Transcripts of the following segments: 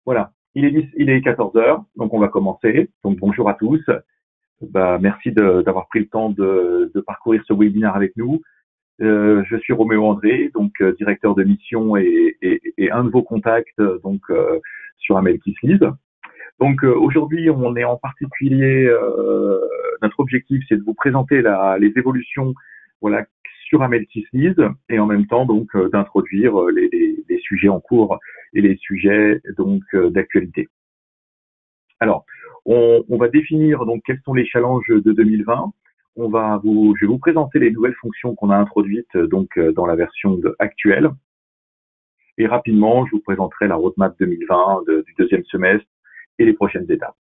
Voilà, il est 14 heures, donc on va commencer. Donc bonjour à tous. Merci d'avoir pris le temps de parcourir ce webinaire avec nous. Je suis Roméo André, donc directeur de mission et un de vos contacts sur Amel Kislead. Donc aujourd'hui, on est en particulier, notre objectif, c'est de vous présenter les évolutions, voilà, sur Amel Kislead et en même temps donc d'introduire les sujets en cours et les sujets donc d'actualité. Alors, on va définir donc quels sont les challenges de 2020. Je vais vous présenter les nouvelles fonctions qu'on a introduites donc dans la version actuelle. Et rapidement, je vous présenterai la roadmap 2020 du deuxième semestre et les prochaines étapes.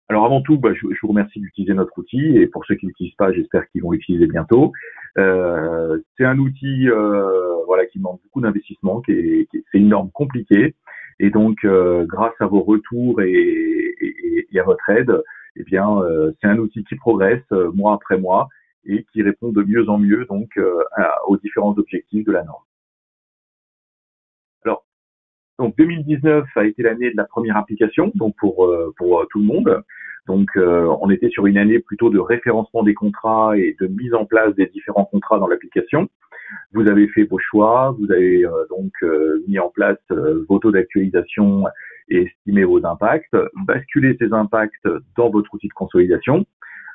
Alors avant tout, je vous remercie d'utiliser notre outil et pour ceux qui l'utilisent pas, j'espère qu'ils vont l'utiliser bientôt. C'est un outil qui demande beaucoup d'investissement, c'est une norme compliquée et donc grâce à vos retours et à votre aide, c'est un outil qui progresse mois après mois et qui répond de mieux en mieux donc aux différents objectifs de la norme. Alors donc 2019 a été l'année de la première application, donc pour tout le monde. Donc on était sur une année plutôt de référencement des contrats et de mise en place des différents contrats dans l'application. Vous avez fait vos choix, vous avez mis en place vos taux d'actualisation et estimé vos impacts, basculé ces impacts dans votre outil de consolidation.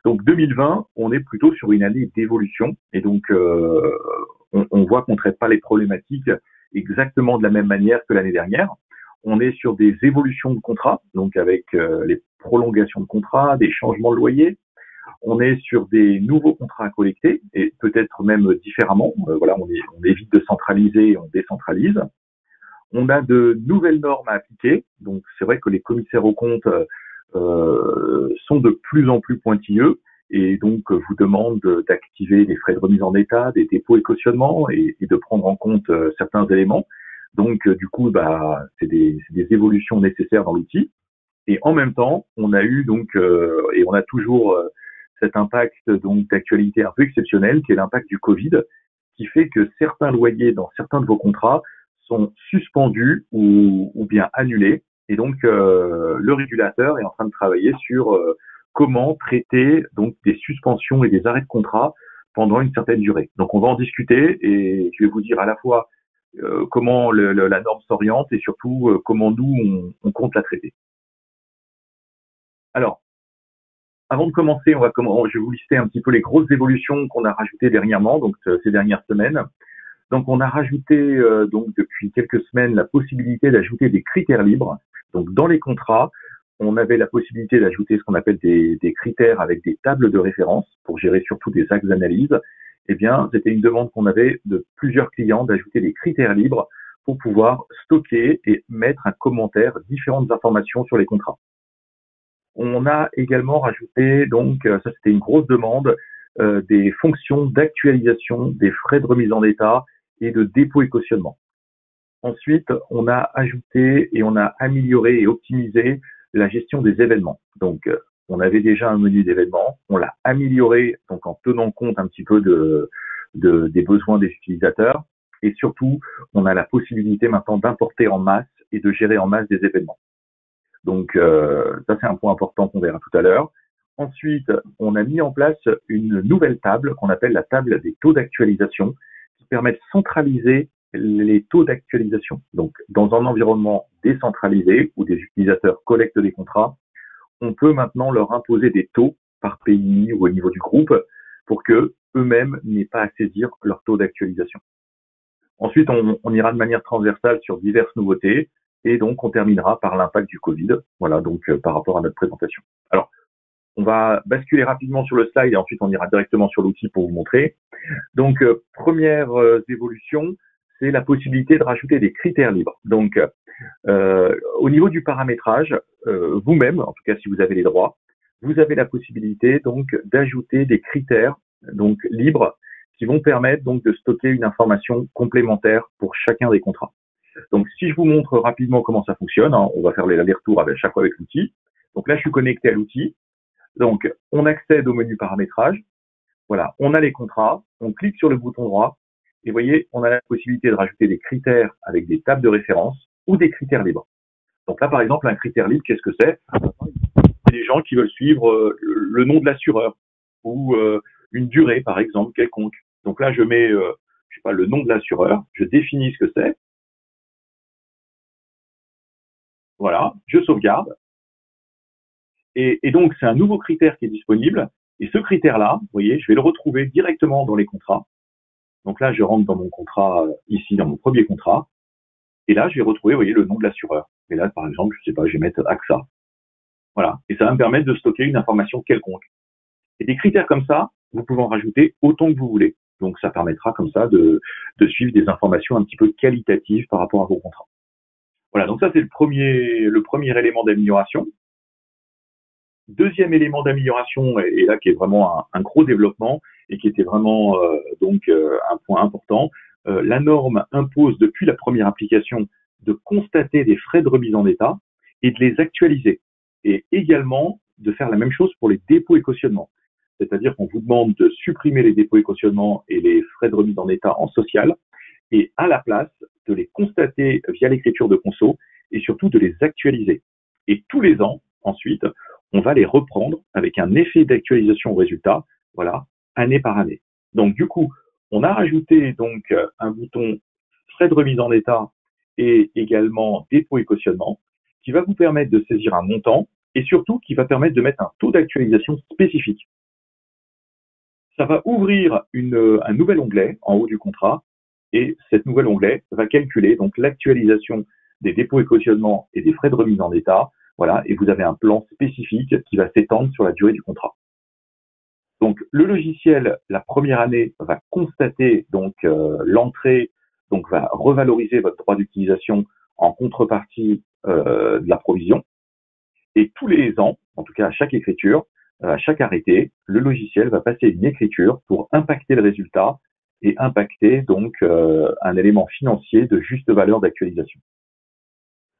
Donc 2020, on est plutôt sur une année d'évolution et donc on voit qu'on ne traite pas les problématiques exactement de la même manière que l'année dernière. On est sur des évolutions de contrats, donc avec les prolongations de contrats, des changements de loyer. On est sur des nouveaux contrats à collecter et peut-être même différemment. On évite de centraliser, on décentralise. On a de nouvelles normes à appliquer. Donc c'est vrai que les commissaires aux comptes sont de plus en plus pointilleux et donc vous demandent d'activer les frais de remise en état, des dépôts et cautionnements et de prendre en compte certains éléments. Donc du coup, c'est des évolutions nécessaires dans l'outil. Et en même temps, on a eu donc et on a toujours cet impact donc d'actualité un peu exceptionnel, qui est l'impact du Covid, qui fait que certains loyers dans certains de vos contrats sont suspendus ou bien annulés. Et donc le régulateur est en train de travailler sur comment traiter donc des suspensions et des arrêts de contrat pendant une certaine durée. Donc on va en discuter et je vais vous dire à la fois comment la norme s'oriente et surtout comment nous on compte la traiter. Alors, avant de commencer, je vais vous lister un petit peu les grosses évolutions qu'on a rajoutées dernièrement, donc ces dernières semaines. Donc, on a rajouté donc depuis quelques semaines la possibilité d'ajouter des critères libres. Donc, dans les contrats, on avait la possibilité d'ajouter ce qu'on appelle des critères avec des tables de référence pour gérer surtout des axes d'analyse. Eh bien, c'était une demande qu'on avait de plusieurs clients d'ajouter des critères libres pour pouvoir stocker et mettre un commentaire différentes informations sur les contrats. On a également rajouté, donc ça c'était une grosse demande, des fonctions d'actualisation des frais de remise en état et de dépôt et cautionnement. Ensuite, on a ajouté et on a amélioré et optimisé la gestion des événements. Donc, on avait déjà un menu d'événements, on l'a amélioré donc en tenant compte un petit peu des besoins des utilisateurs et surtout, on a la possibilité maintenant d'importer en masse et de gérer en masse des événements. Donc ça c'est un point important qu'on verra tout à l'heure. Ensuite, on a mis en place une nouvelle table qu'on appelle la table des taux d'actualisation qui permet de centraliser les taux d'actualisation. Donc dans un environnement décentralisé où des utilisateurs collectent des contrats, on peut maintenant leur imposer des taux par pays ou au niveau du groupe pour que eux-mêmes n'aient pas à saisir leur taux d'actualisation. Ensuite, on ira de manière transversale sur diverses nouveautés et donc on terminera par l'impact du Covid. Voilà, donc par rapport à notre présentation. Alors, on va basculer rapidement sur le slide et ensuite on ira directement sur l'outil pour vous montrer. Donc, première évolution, c'est la possibilité de rajouter des critères libres. Donc, au niveau du paramétrage, vous-même, en tout cas si vous avez les droits, vous avez la possibilité donc d'ajouter des critères donc libres qui vont permettre donc de stocker une information complémentaire pour chacun des contrats. Donc, si je vous montre rapidement comment ça fonctionne, on va faire l'aller-retour à chaque fois avec l'outil. Donc là, je suis connecté à l'outil. Donc, on accède au menu paramétrage. Voilà, on a les contrats. On clique sur le bouton droit. Et vous voyez, on a la possibilité de rajouter des critères avec des tables de référence ou des critères libres. Donc là, par exemple, un critère libre, qu'est-ce que c'est? C'est des gens qui veulent suivre le nom de l'assureur ou une durée, par exemple, quelconque. Donc là, je mets, je sais pas, le nom de l'assureur, je définis ce que c'est, voilà, je sauvegarde, et donc c'est un nouveau critère qui est disponible, et ce critère-là, vous voyez, je vais le retrouver directement dans les contrats. Donc là, je rentre dans mon contrat, ici, dans mon premier contrat, et là, je vais retrouver, vous voyez, le nom de l'assureur. Et là, par exemple, je sais pas, je vais mettre AXA. Voilà. Et ça va me permettre de stocker une information quelconque. Et des critères comme ça, vous pouvez en rajouter autant que vous voulez. Donc, ça permettra comme ça de suivre des informations un petit peu qualitatives par rapport à vos contrats. Voilà. Donc ça, c'est le premier élément d'amélioration. Deuxième élément d'amélioration, et là qui est vraiment un gros développement et qui était vraiment un point important, la norme impose depuis la première application de constater des frais de remise en état et de les actualiser, et également de faire la même chose pour les dépôts et cautionnements. C'est-à-dire qu'on vous demande de supprimer les dépôts et cautionnements et les frais de remise en état en social, et à la place de les constater via l'écriture de conso et surtout de les actualiser. Et tous les ans, ensuite, on va les reprendre avec un effet d'actualisation au résultat, voilà, année par année. Donc du coup, on a rajouté donc un bouton frais de remise en état et également dépôt et cautionnement qui va vous permettre de saisir un montant et surtout qui va permettre de mettre un taux d'actualisation spécifique. Ça va ouvrir un nouvel onglet en haut du contrat, et cet nouvel onglet va calculer donc l'actualisation des dépôts et cautionnements et des frais de remise en état. Voilà, et vous avez un plan spécifique qui va s'étendre sur la durée du contrat. Donc le logiciel, la première année, va constater donc l'entrée, donc va revaloriser votre droit d'utilisation en contrepartie de la provision. Et tous les ans, en tout cas à chaque écriture, à chaque arrêté, le logiciel va passer une écriture pour impacter le résultat et impacter donc un élément financier de juste valeur d'actualisation.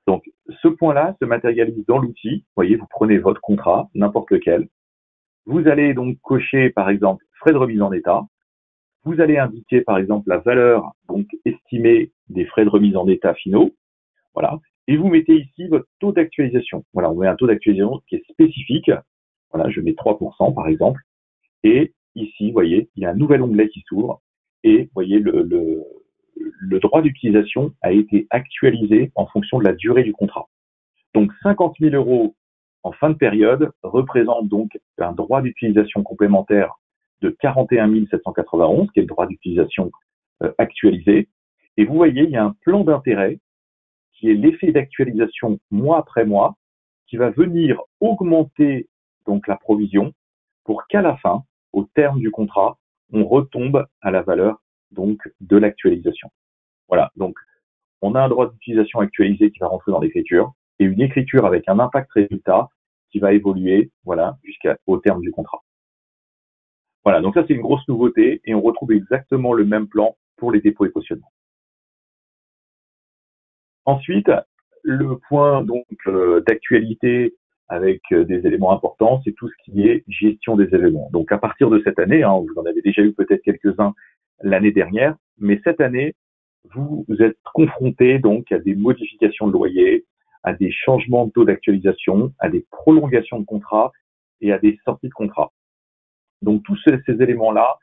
Donc ce point-là se matérialise dans l'outil. Vous voyez, vous prenez votre contrat, n'importe lequel. Vous allez donc cocher par exemple frais de remise en état. Vous allez indiquer par exemple la valeur donc estimée des frais de remise en état finaux. Voilà. Et vous mettez ici votre taux d'actualisation. Voilà, on met un taux d'actualisation qui est spécifique. Voilà, je mets 3% par exemple. Et ici, vous voyez, il y a un nouvel onglet qui s'ouvre. Et vous voyez, le droit d'utilisation a été actualisé en fonction de la durée du contrat. Donc 50 000 euros en fin de période représente donc un droit d'utilisation complémentaire de 41 791, qui est le droit d'utilisation actualisé. Et vous voyez, il y a un plan d'intérêt qui est l'effet d'actualisation mois après mois, qui va venir augmenter donc la provision pour qu'à la fin, au terme du contrat, on retombe à la valeur donc de l'actualisation. Voilà, donc on a un droit d'utilisation actualisé qui va rentrer dans l'écriture et une écriture avec un impact résultat qui va évoluer, voilà, jusqu'au terme du contrat. Voilà, donc ça c'est une grosse nouveauté et on retrouve exactement le même plan pour les dépôts et cautionnements. Ensuite, le point donc d'actualité avec des éléments importants, c'est tout ce qui est gestion des événements. Donc à partir de cette année, vous en avez déjà eu peut-être quelques-uns l'année dernière, mais cette année, vous êtes confronté donc à des modifications de loyer, à des changements de taux d'actualisation, à des prolongations de contrats et à des sorties de contrats. Donc tous ces éléments-là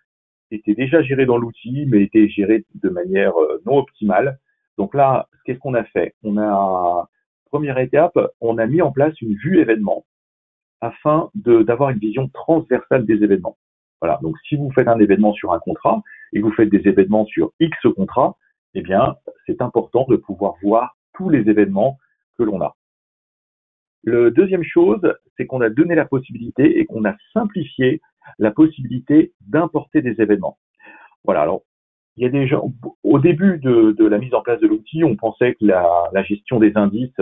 étaient déjà gérés dans l'outil, mais étaient gérés de manière non optimale. Donc là, qu'est-ce qu'on a fait? Première étape, on a mis en place une vue événement afin d'avoir une vision transversale des événements. Voilà. Donc si vous faites un événement sur un contrat et que vous faites des événements sur X contrats, eh bien, c'est important de pouvoir voir tous les événements que l'on a. Le deuxième chose, c'est qu'on a donné la possibilité et qu'on a simplifié la possibilité d'importer des événements. Voilà. Alors, il y a des gens, au début de la mise en place de l'outil, on pensait que la gestion des indices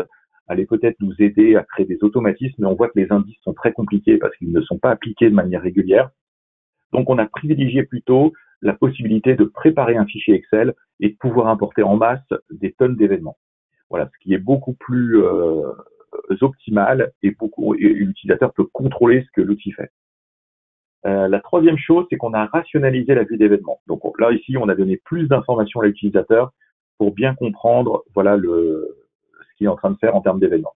allait peut-être nous aider à créer des automatismes, mais on voit que les indices sont très compliqués parce qu'ils ne sont pas appliqués de manière régulière. Donc, on a privilégié plutôt la possibilité de préparer un fichier Excel et de pouvoir importer en masse des tonnes d'événements. Voilà, ce qui est beaucoup plus optimal et l'utilisateur peut contrôler ce que l'outil fait. La troisième chose, c'est qu'on a rationalisé la vue d'événements. Donc là, ici, on a donné plus d'informations à l'utilisateur pour bien comprendre, voilà, qu'il est en train de faire en termes d'événements.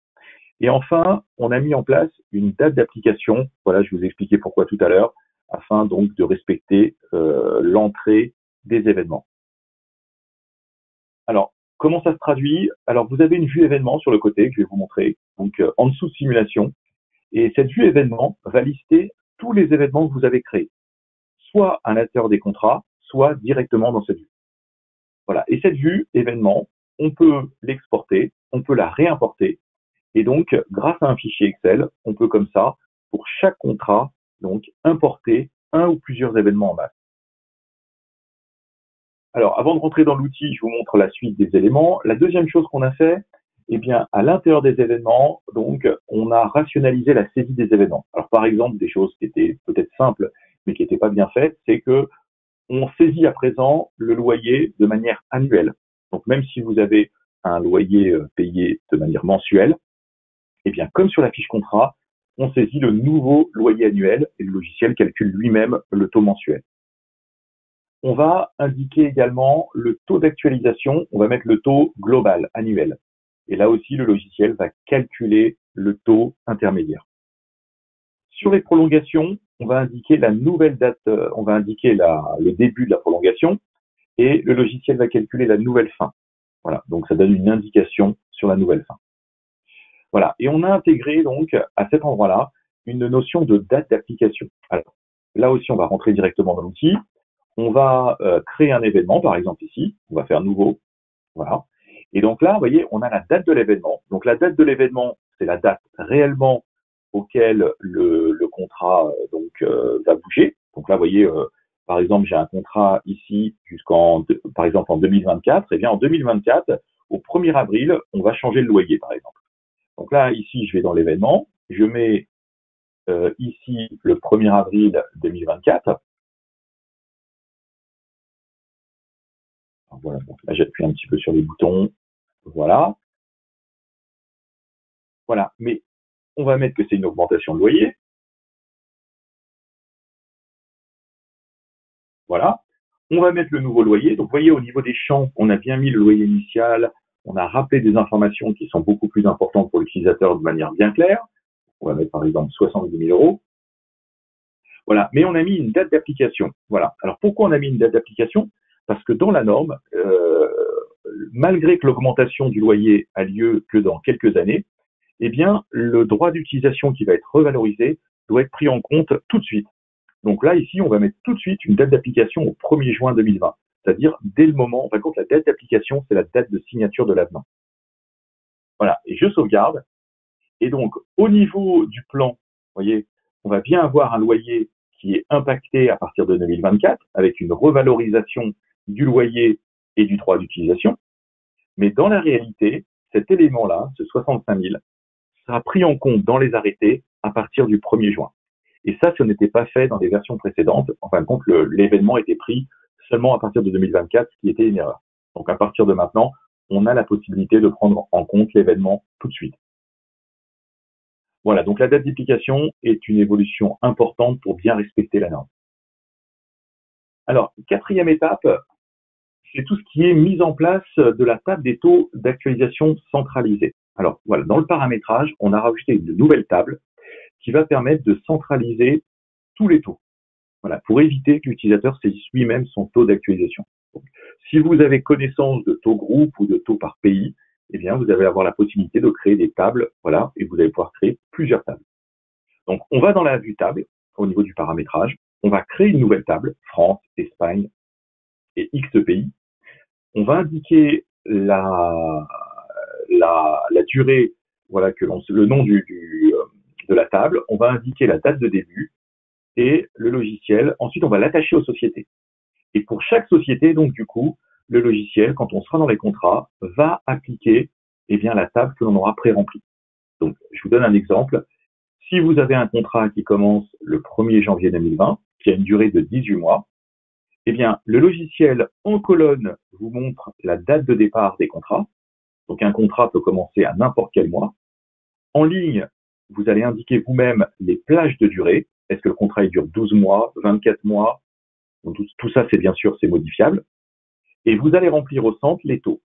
Et enfin, on a mis en place une date d'application. Voilà, je vous ai expliqué pourquoi tout à l'heure, afin donc de respecter l'entrée des événements. Alors, comment ça se traduit? Alors, vous avez une vue événement sur le côté que je vais vous montrer, donc en dessous de simulation. Et cette vue événement va lister tous les événements que vous avez créés, soit à l'intérieur des contrats, soit directement dans cette vue. Voilà. Et cette vue événement, on peut l'exporter, on peut la réimporter. Et donc, grâce à un fichier Excel, on peut comme ça, pour chaque contrat, donc importer un ou plusieurs événements en masse. Alors, avant de rentrer dans l'outil, je vous montre la suite des éléments. La deuxième chose qu'on a fait, eh bien, à l'intérieur des événements, donc, on a rationalisé la saisie des événements. Alors, par exemple, des choses qui étaient peut-être simples, mais qui n'étaient pas bien faites, c'est que on saisit à présent le loyer de manière annuelle. Donc, même si vous avez un loyer payé de manière mensuelle, eh bien, comme sur la fiche contrat, on saisit le nouveau loyer annuel et le logiciel calcule lui-même le taux mensuel. On va indiquer également le taux d'actualisation. On va mettre le taux global annuel. Et là aussi, le logiciel va calculer le taux intermédiaire. Sur les prolongations, on va indiquer la nouvelle date, on va indiquer le début de la prolongation et le logiciel va calculer la nouvelle fin. Voilà, donc ça donne une indication sur la nouvelle fin. Voilà, et on a intégré donc à cet endroit-là une notion de date d'application. Alors là aussi, on va rentrer directement dans l'outil. On va créer un événement, par exemple ici, on va faire nouveau, voilà. Et donc là, vous voyez, on a la date de l'événement. Donc la date de l'événement, c'est la date réellement auquel le contrat va bouger. Donc là, vous voyez, par exemple, j'ai un contrat ici par exemple en 2024. Et bien en 2024, au 1er avril, on va changer le loyer, par exemple. Donc là, ici, je vais dans l'événement, je mets ici le 1er avril 2024. Alors voilà, donc là j'appuie un petit peu sur les boutons, voilà. Voilà, mais on va mettre que c'est une augmentation de loyer. Voilà. On va mettre le nouveau loyer. Donc, vous voyez, au niveau des champs, on a bien mis le loyer initial. On a rappelé des informations qui sont beaucoup plus importantes pour l'utilisateur de manière bien claire. On va mettre, par exemple, 70 000 euros. Voilà. Mais on a mis une date d'application. Voilà. Alors, pourquoi on a mis une date d'application? Parce que dans la norme, malgré que l'augmentation du loyer a lieu que dans quelques années, eh bien, le droit d'utilisation qui va être revalorisé doit être pris en compte tout de suite. Donc là, ici, on va mettre tout de suite une date d'application au 1er juin 2020. C'est-à-dire, dès le moment, en fin de compte, la date d'application, c'est la date de signature de l'avenant. Voilà. Et je sauvegarde. Et donc, au niveau du plan, vous voyez, on va bien avoir un loyer qui est impacté à partir de 2024 avec une revalorisation du loyer et du droit d'utilisation. Mais dans la réalité, cet élément-là, ce 65 000, sera pris en compte dans les arrêtés à partir du 1er juin. Et ça n'était pas fait dans les versions précédentes. En fin de compte, l'événement était pris seulement à partir de 2024, ce qui était une erreur. Donc, à partir de maintenant, on a la possibilité de prendre en compte l'événement tout de suite. Voilà, donc la date d'application est une évolution importante pour bien respecter la norme. Alors, quatrième étape, c'est tout ce qui est mise en place de la table des taux d'actualisation centralisée. Alors, voilà, dans le paramétrage, on a rajouté une nouvelle table qui va permettre de centraliser tous les taux. Voilà, pour éviter que l'utilisateur saisisse lui-même son taux d'actualisation. Si vous avez connaissance de taux groupe ou de taux par pays, eh bien, vous allez avoir la possibilité de créer des tables, voilà, et vous allez pouvoir créer plusieurs tables. Donc, on va dans la vue table, au niveau du paramétrage, on va créer une nouvelle table, France, Espagne et X pays. On va indiquer la durée, voilà, le nom de la table. On va indiquer la date de début et le logiciel. Ensuite, on va l'attacher aux sociétés. Et pour chaque société, donc du coup, le logiciel, quand on sera dans les contrats, va appliquer la table que l'on aura pré-remplie. Donc, je vous donne un exemple. Si vous avez un contrat qui commence le 1er janvier 2020, qui a une durée de 18 mois, eh bien, le logiciel en colonne vous montre la date de départ des contrats. Donc, un contrat peut commencer à n'importe quel mois. En ligne, vous allez indiquer vous-même les plages de durée. Est-ce que le contrat il dure 12 mois, 24 mois? Donc, tout ça, c'est bien sûr, c'est modifiable. Et vous allez remplir au centre les taux.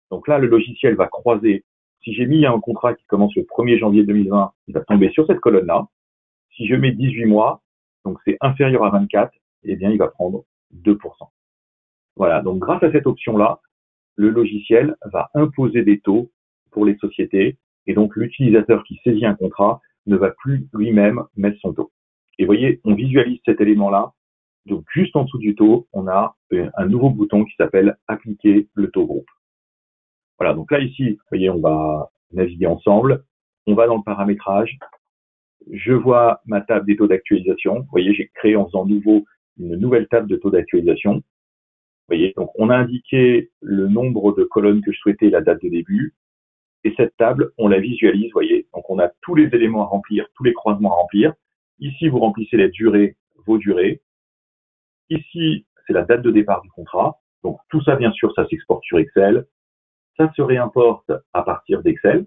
Donc là, le logiciel va croiser Si j'ai mis un contrat qui commence le 1er janvier 2020, il va tomber sur cette colonne-là. Si je mets 18 mois, donc c'est inférieur à 24, eh bien, il va prendre 2%. Voilà. Donc, grâce à cette option-là, le logiciel va imposer des taux pour les sociétés. Et donc, l'utilisateur qui saisit un contrat ne va plus lui-même mettre son taux. Et vous voyez, on visualise cet élément-là. Donc, juste en dessous du taux, on a un nouveau bouton qui s'appelle « Appliquer le taux groupe ». Voilà, donc là, ici, vous voyez, on va naviguer ensemble. On va dans le paramétrage. Je vois ma table des taux d'actualisation. Vous voyez, j'ai créé en faisant nouveau une nouvelle table de taux d'actualisation. Vous voyez, donc on a indiqué le nombre de colonnes que je souhaitais, la date de début. Et cette table, on la visualise, vous voyez. Donc on a tous les éléments à remplir, tous les croisements à remplir. Ici, vous remplissez les durées, vos durées. Ici, c'est la date de départ du contrat. Donc tout ça, bien sûr, ça s'exporte sur Excel. Ça se réimporte à partir d'Excel.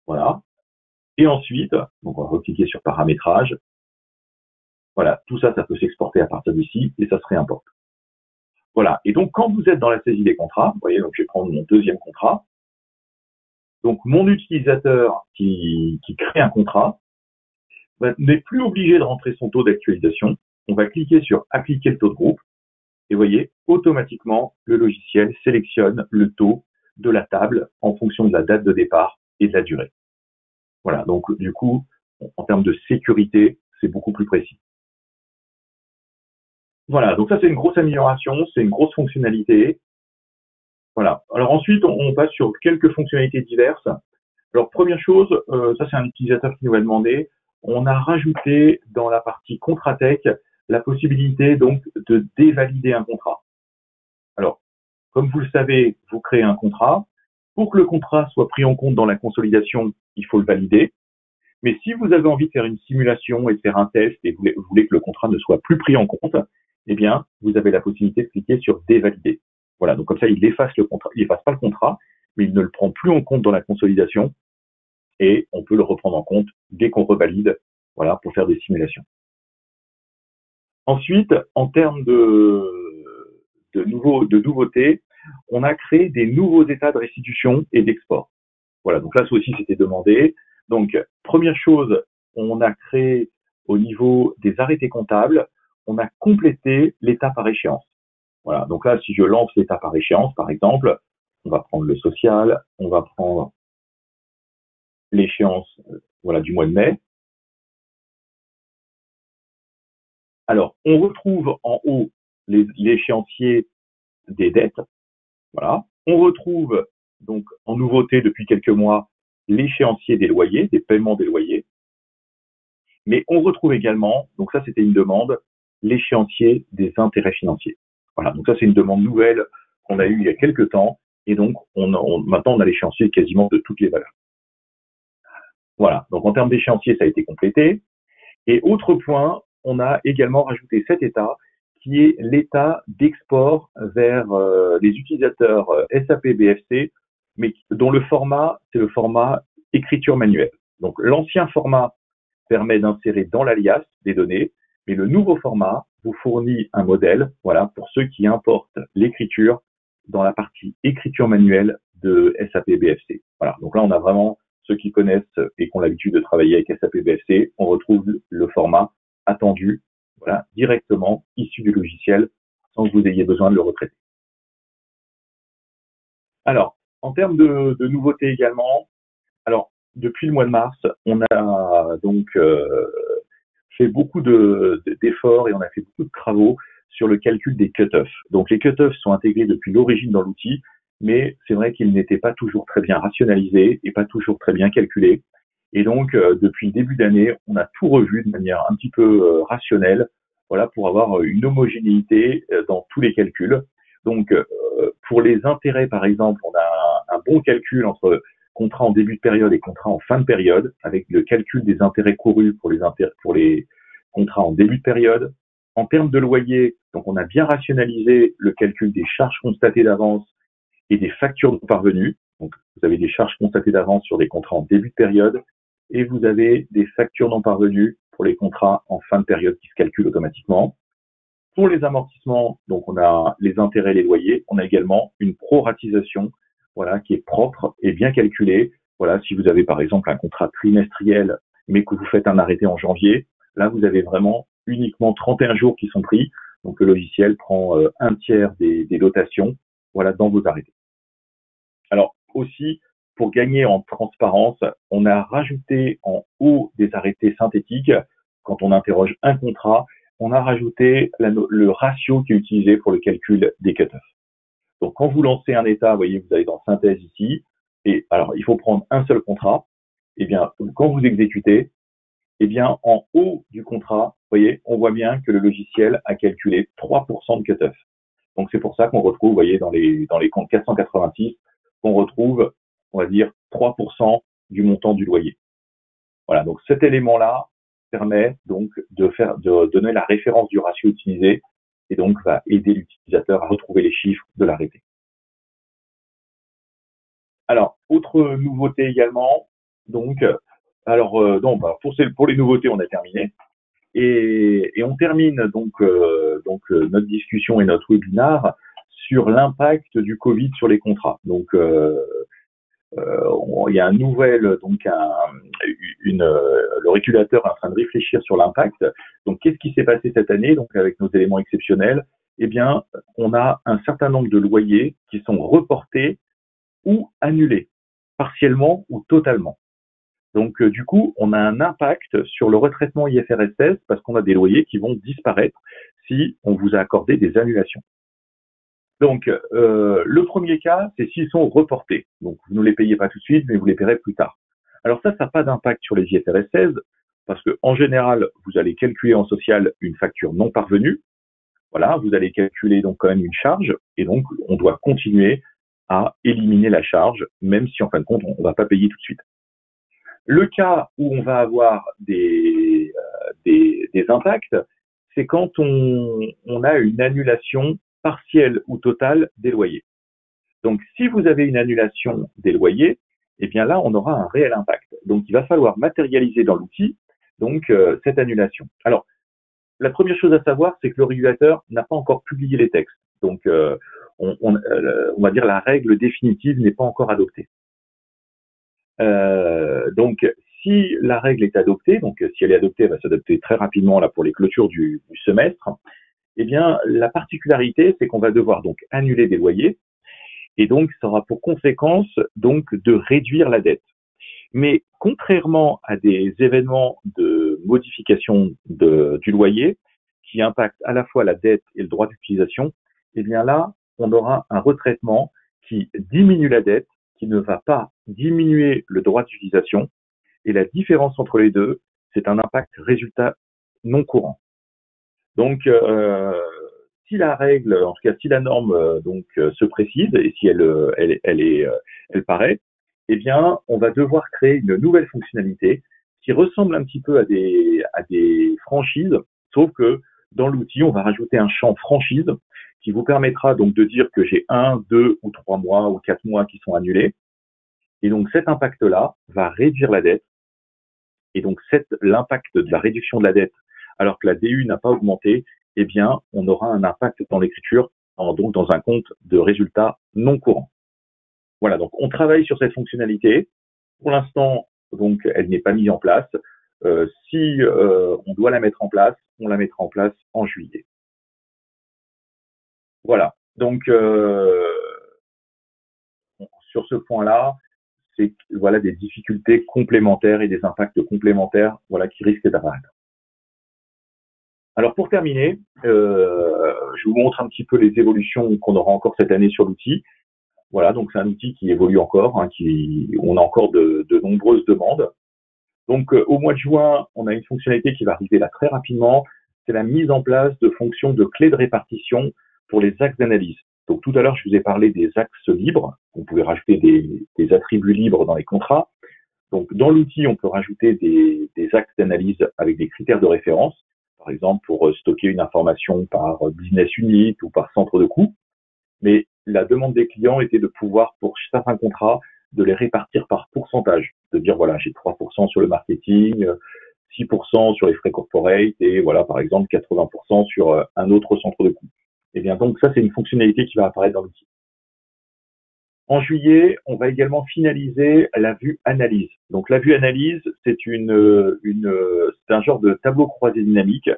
Voilà. Et ensuite, donc on va recliquer sur paramétrage. Voilà, tout ça, ça peut s'exporter à partir d'ici et ça se réimporte. Voilà. Et donc, quand vous êtes dans la saisie des contrats, vous voyez, donc je vais prendre mon deuxième contrat. Donc, mon utilisateur qui crée un contrat n'est plus obligé de rentrer son taux d'actualisation. On va cliquer sur appliquer le taux de groupe. Et vous voyez, automatiquement, le logiciel sélectionne le taux de la table en fonction de la date de départ et de la durée. Voilà. Donc, du coup, en termes de sécurité, c'est beaucoup plus précis. Voilà. Donc, ça, c'est une grosse amélioration. C'est une grosse fonctionnalité. Voilà. Alors ensuite, on passe sur quelques fonctionnalités diverses. Alors première chose, ça c'est un utilisateur qui nous a demandé, on a rajouté dans la partie Contratech la possibilité donc de dévalider un contrat. Alors, comme vous le savez, vous créez un contrat. Pour que le contrat soit pris en compte dans la consolidation, il faut le valider. Mais si vous avez envie de faire une simulation et de faire un test et vous voulez que le contrat ne soit plus pris en compte, eh bien, vous avez la possibilité de cliquer sur dévalider. Voilà, donc comme ça, il efface le contrat, il efface pas le contrat, mais il ne le prend plus en compte dans la consolidation et on peut le reprendre en compte dès qu'on revalide, voilà, pour faire des simulations. Ensuite, en termes de nouveautés, on a créé des nouveaux états de restitution et d'export. Voilà, donc là, ça aussi, c'était demandé. Donc, première chose, on a créé au niveau des arrêtés comptables, on a complété l'état par échéance. Voilà, donc là, si je lance l'état par échéance, par exemple, on va prendre le social, on va prendre l'échéance voilà, du mois de mai. Alors, on retrouve en haut l'échéancier des dettes. Voilà. On retrouve donc en nouveauté depuis quelques mois l'échéancier des loyers, des paiements des loyers. Mais on retrouve également, donc ça c'était une demande, l'échéancier des intérêts financiers. Voilà, donc ça c'est une demande nouvelle qu'on a eue il y a quelques temps, et donc maintenant on a l'échéancier quasiment de toutes les valeurs. Voilà, donc en termes d'échéancier, ça a été complété. Et autre point, on a également rajouté cet état qui est l'état d'export vers les utilisateurs SAP BFC, mais dont le format, c'est le format écriture manuelle. Donc l'ancien format permet d'insérer dans l'alias des données, mais le nouveau format vous fournit un modèle, voilà, pour ceux qui importent l'écriture dans la partie écriture manuelle de SAP BFC. Voilà, donc là on a vraiment ceux qui connaissent et qui ont l'habitude de travailler avec SAP BFC, on retrouve le format attendu, voilà, directement issu du logiciel, sans que vous ayez besoin de le retraiter. Alors, en termes de nouveautés également, alors depuis le mois de mars, on a donc fait beaucoup d'efforts et on a fait beaucoup de travaux sur le calcul des cut-offs. Donc les cut-offs sont intégrés depuis l'origine dans l'outil, mais c'est vrai qu'ils n'étaient pas toujours très bien rationalisés et pas toujours très bien calculés. Et donc depuis le début d'année, on a tout revu de manière un petit peu rationnelle, voilà, pour avoir une homogénéité dans tous les calculs. Donc pour les intérêts, par exemple, on a un bon calcul entre contrat en début de période et contrat en fin de période, avec le calcul des intérêts courus pour les contrats en début de période. En termes de loyer, donc on a bien rationalisé le calcul des charges constatées d'avance et des factures non parvenues. Donc vous avez des charges constatées d'avance sur des contrats en début de période et vous avez des factures non parvenues pour les contrats en fin de période qui se calculent automatiquement. Pour les amortissements, donc on a les intérêts et les loyers, on a également une proratisation voilà, qui est propre et bien calculé. Voilà, si vous avez par exemple un contrat trimestriel, mais que vous faites un arrêté en janvier, là vous avez vraiment uniquement 31 jours qui sont pris. Donc le logiciel prend un tiers des dotations, voilà, dans vos arrêtés. Alors aussi, pour gagner en transparence, on a rajouté en haut des arrêtés synthétiques, quand on interroge un contrat, on a rajouté le ratio qui est utilisé pour le calcul des cut-offs. Donc quand vous lancez un état, vous voyez, vous allez dans synthèse ici, et alors il faut prendre un seul contrat. Eh bien, quand vous exécutez, eh bien, en haut du contrat, vous voyez, on voit bien que le logiciel a calculé 3% de cut-off. Donc c'est pour ça qu'on retrouve, vous voyez, dans les comptes 486, qu'on retrouve, on va dire, 3% du montant du loyer. Voilà, donc cet élément-là permet donc de donner la référence du ratio utilisé et donc va aider l'utilisateur à retrouver les chiffres de l'arrêté. Alors, autre nouveauté également, donc, pour les nouveautés, on a terminé. Et on termine notre discussion et notre webinaire sur l'impact du Covid sur les contrats. Donc, il y a un nouvel, le régulateur est en train de réfléchir sur l'impact. Donc, qu'est-ce qui s'est passé cette année? Donc, avec nos éléments exceptionnels, eh bien, on a un certain nombre de loyers qui sont reportés ou annulés, partiellement ou totalement. Donc, du coup, on a un impact sur le retraitement IFRS 16 parce qu'on a des loyers qui vont disparaître si on vous a accordé des annulations. Donc, le premier cas, c'est s'ils sont reportés. Donc, vous ne les payez pas tout de suite, mais vous les paierez plus tard. Alors ça n'a pas d'impact sur les IFRS 16 parce que en général, vous allez calculer en social une facture non parvenue. Voilà, vous allez calculer donc quand même une charge et donc on doit continuer à éliminer la charge, même si en fin de compte, on ne va pas payer tout de suite. Le cas où on va avoir des impacts, c'est quand on a une annulation partielle ou totale des loyers. Donc, si vous avez une annulation des loyers, eh bien là, on aura un réel impact. Donc, il va falloir matérialiser dans l'outil cette annulation. Alors, la première chose à savoir, c'est que le régulateur n'a pas encore publié les textes. Donc, on va dire la règle définitive n'est pas encore adoptée. Donc, si la règle est adoptée, donc si elle est adoptée, elle va s'adopter très rapidement là pour les clôtures du semestre. Eh bien, la particularité, c'est qu'on va devoir donc annuler des loyers, et donc ça aura pour conséquence donc de réduire la dette. Mais contrairement à des événements de modification du loyer qui impactent à la fois la dette et le droit d'utilisation, eh bien là, on aura un retraitement qui diminue la dette, qui ne va pas diminuer le droit d'utilisation. Et la différence entre les deux, c'est un impact résultat non courant. Donc, si la règle, en tout cas si la norme se précise et si elle paraît, eh bien, on va devoir créer une nouvelle fonctionnalité qui ressemble un petit peu à des franchises, sauf que dans l'outil, on va rajouter un champ franchise qui vous permettra donc de dire que j'ai 1, 2 ou 3 mois ou 4 mois qui sont annulés. Et donc cet impact-là va réduire la dette. Et donc l'impact de la réduction de la dette, alors que la DU n'a pas augmenté, eh bien, on aura un impact dans l'écriture, donc dans un compte de résultats non courants. Voilà, donc on travaille sur cette fonctionnalité. Pour l'instant, donc elle n'est pas mise en place. Si on doit la mettre en place, on la mettra en place en juillet. Voilà. Donc sur ce point-là, c'est voilà des difficultés complémentaires et des impacts complémentaires voilà qui risquent d'apparaître. Alors pour terminer, je vous montre un petit peu les évolutions qu'on aura encore cette année sur l'outil. Voilà, donc c'est un outil qui évolue encore, on a encore de nombreuses demandes. Donc au mois de juin, on a une fonctionnalité qui va arriver là très rapidement, c'est la mise en place de fonctions de clés de répartition pour les axes d'analyse. Donc tout à l'heure, je vous ai parlé des axes libres. On pouvait rajouter des attributs libres dans les contrats. Donc dans l'outil, on peut rajouter des axes d'analyse avec des critères de référence, par exemple pour stocker une information par business unit ou par centre de coût. Mais la demande des clients était de pouvoir, pour certains contrats, de les répartir par pourcentage, de dire voilà, j'ai 3% sur le marketing, 6% sur les frais corporate et voilà, par exemple, 80% sur un autre centre de coût. Et bien donc ça, c'est une fonctionnalité qui va apparaître dans l'outil. En juillet, on va également finaliser la vue analyse. Donc la vue analyse, c'est un genre de tableau croisé dynamique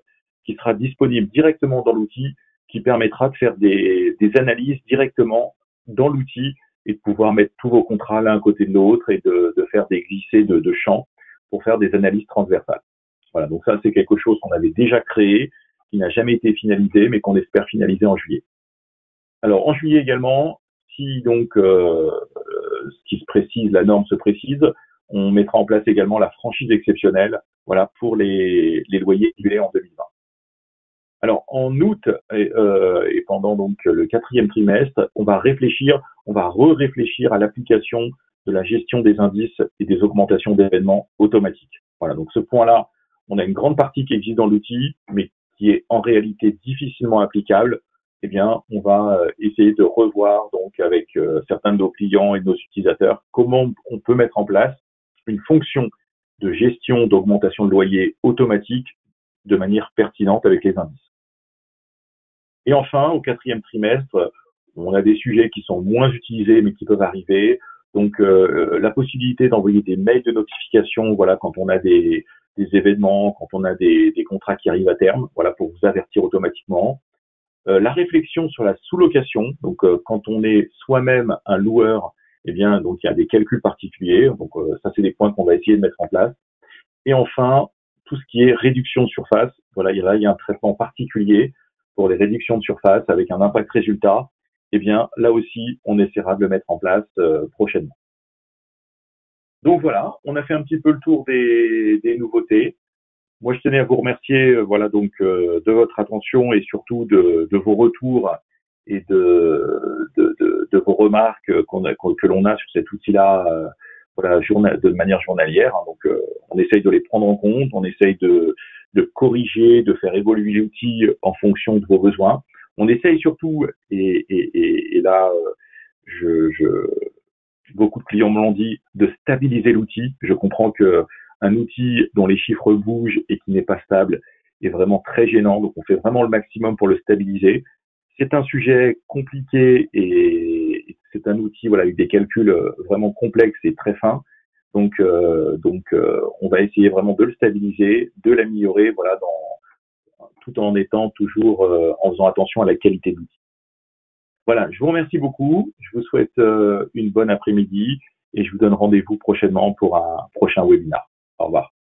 qui sera disponible directement dans l'outil, qui permettra de faire des analyses directement dans l'outil et de pouvoir mettre tous vos contrats l'un à côté de l'autre et de faire des glissés de champs pour faire des analyses transversales. Voilà, donc ça c'est quelque chose qu'on avait déjà créé, qui n'a jamais été finalisé, mais qu'on espère finaliser en juillet. Alors en juillet également, si donc ce qui se précise, la norme se précise, on mettra en place également la franchise exceptionnelle, voilà, pour les loyers régulés en 2020. Alors en août et pendant donc le quatrième trimestre, on va re-réfléchir à l'application de la gestion des indices et des augmentations d'événements automatiques. Voilà, donc ce point-là, on a une grande partie qui existe dans l'outil, mais qui est en réalité difficilement applicable. Eh bien, on va essayer de revoir donc avec certains de nos clients et de nos utilisateurs comment on peut mettre en place une fonction de gestion d'augmentation de loyer automatique de manière pertinente avec les indices. Et enfin, au quatrième trimestre, on a des sujets qui sont moins utilisés mais qui peuvent arriver. Donc, la possibilité d'envoyer des mails de notification, voilà, quand on a des événements, quand on a des contrats qui arrivent à terme, voilà, pour vous avertir automatiquement. La réflexion sur la sous-location, donc quand on est soi-même un loueur, eh bien, donc il y a des calculs particuliers. Donc, ça, c'est des points qu'on va essayer de mettre en place. Et enfin, tout ce qui est réduction de surface. Voilà, il y a un traitement particulier pour les réductions de surface avec un impact résultat. Eh bien, là aussi, on essaiera de le mettre en place prochainement. Donc voilà, on a fait un petit peu le tour des nouveautés. Moi, je tenais à vous remercier, voilà, donc de votre attention et surtout de vos retours et de vos remarques que l'on a sur cet outil-là, voilà, de manière journalière. Hein. Donc, on essaye de les prendre en compte, on essaye de corriger, de faire évoluer l'outil en fonction de vos besoins. On essaye surtout, et là, je, beaucoup de clients me l'ont dit, de stabiliser l'outil. Je comprends que un outil dont les chiffres bougent et qui n'est pas stable est vraiment très gênant. Donc, on fait vraiment le maximum pour le stabiliser. C'est un sujet compliqué et c'est un outil, voilà, avec des calculs vraiment complexes et très fins. Donc, on va essayer vraiment de le stabiliser, de l'améliorer, voilà, tout en étant toujours en faisant attention à la qualité de l'outil. Voilà, je vous remercie beaucoup. Je vous souhaite une bonne après-midi et je vous donne rendez-vous prochainement pour un prochain webinaire. Au revoir.